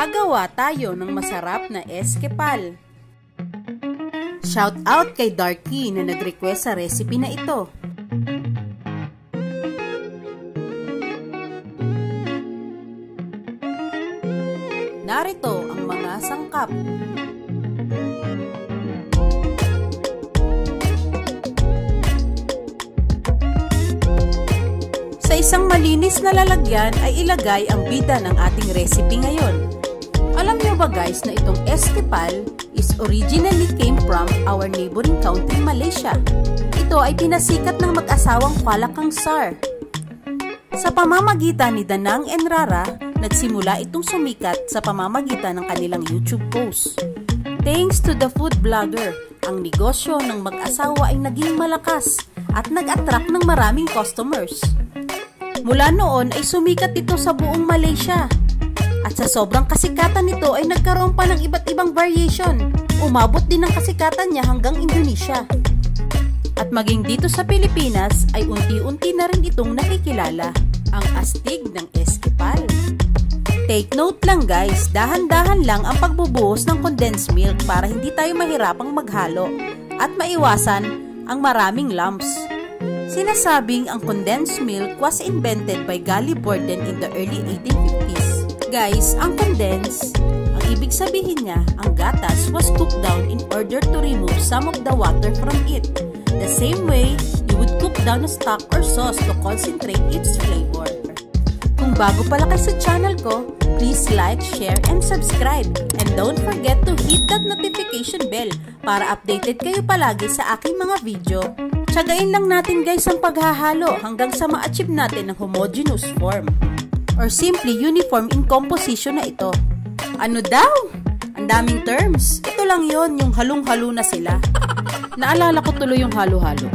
Gagawa tayo ng masarap na eskepal. Shout out kay Darky na nag-request sa recipe na ito. Narito ang mga sangkap. Sa isang malinis na lalagyan ay ilagay ang bida ng ating recipe ngayon. Alam niyo ba guys na itong eskepal is originally came from our neighboring country Malaysia. Ito ay pinasikat ng mag-asawang Kuala Kangsar. Sa pamamagitan ni Danang and Rara, nagsimula itong sumikat sa pamamagitan ng kanilang YouTube post. Thanks to the food blogger, ang negosyo ng mag-asawa ay naging malakas at nag-attract ng maraming customers. Mula noon ay sumikat ito sa buong Malaysia. At sa sobrang kasikatan nito ay nagkaroon pa ng iba't ibang variation. Umabot din ang kasikatan niya hanggang Indonesia. At maging dito sa Pilipinas ay unti-unti na rin itong nakikilala, ang astig ng eskepal. Take note lang guys, dahan-dahan lang ang pagbubuhos ng condensed milk para hindi tayo mahirapang maghalo at maiwasan ang maraming lumps. Sinasabing ang condensed milk was invented by Gally Borden in the early 1850s. Guys, ang condense, ang ibig sabihin niya, ang gatas was cooked down in order to remove some of the water from it. The same way, you would cook down a stock or sauce to concentrate its flavor. Kung bago pala kayo sa channel ko, please like, share, and subscribe. And don't forget to hit that notification bell para updated kayo palagi sa aking mga video. Tiyagain lang natin guys ang paghahalo hanggang sa ma-achieve natin ang homogeneous form. Or simply uniform in composition na ito. Ano daw? Ang daming terms. Ito lang yon, yung halong-halo na sila. Naalala ko tuloy yung halo-halo.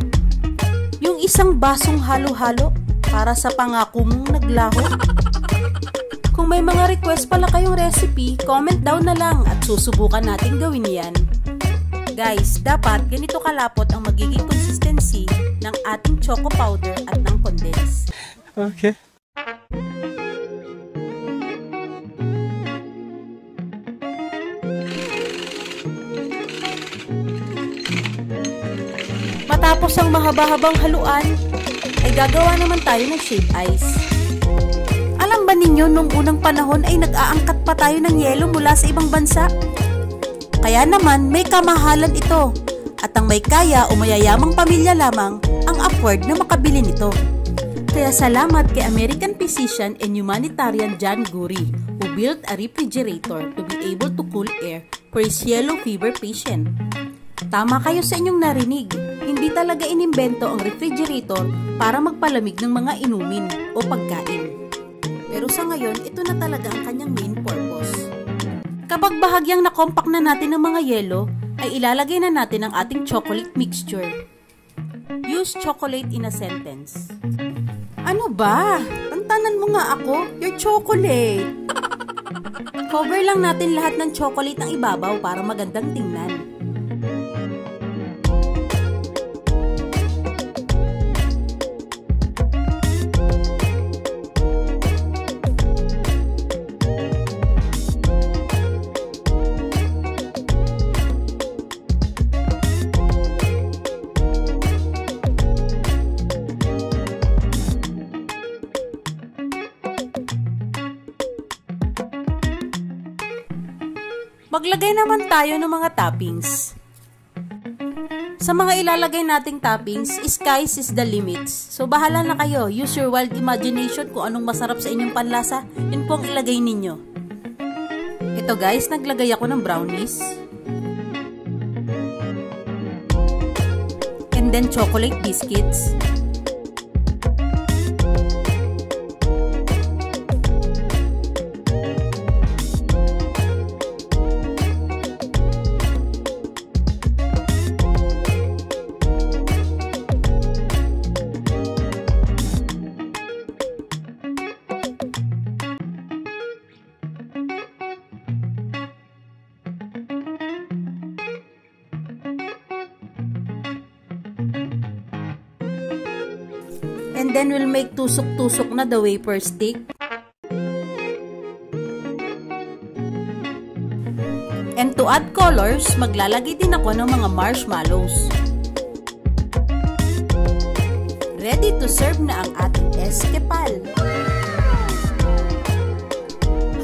Yung isang basong halo-halo para sa pangako mong naglaho. Kung may mga request pala kayong recipe, comment down na lang at susubukan natin gawin yan. Guys, dapat ganito kalapot ang magiging consistency ng ating choco powder at ng condense. Okay. Matapos ang mahaba-habang haluan, ay gagawa naman tayo ng shaved ice. Alam ba ninyo nung unang panahon ay nag-aangkat pa tayo ng yelo mula sa ibang bansa? Kaya naman may kamahalan ito at ang may kaya o mayayamang pamilya lamang ang afford na makabili nito. Kaya salamat kay American physician and humanitarian John Guri who built a refrigerator to be able to cool air for his yellow fever patient. Tama kayo sa inyong narinig, hindi talaga inimbento ang refrigerator para magpalamig ng mga inumin o pagkain. Pero sa ngayon, ito na talaga ang kanyang main purpose. Kapag bahagyang na-compact na natin ang mga yelo, ay ilalagay na natin ang ating chocolate mixture. Use chocolate in a sentence. Ano ba? Tantanan mo nga ako, your chocolate. Cover lang natin lahat ng chocolate ng ibabaw para magandang tingnan. Maglagay naman tayo ng mga toppings. Sa mga ilalagay nating toppings, skies is the limits. So bahala na kayo, use your wild imagination kung anong masarap sa inyong panlasa, yun po ang ilagay ninyo. Ito guys, naglagay ako ng brownies. And then chocolate biscuits. And then we'll make tusok-tusok na the wafer stick. And to add colors, maglalagay din ako ng mga marshmallows. Ready to serve na ang ating eskepal.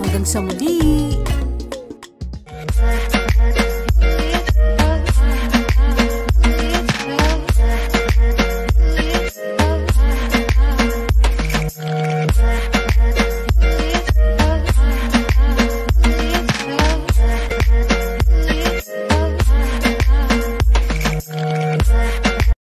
Hanggang sa muli!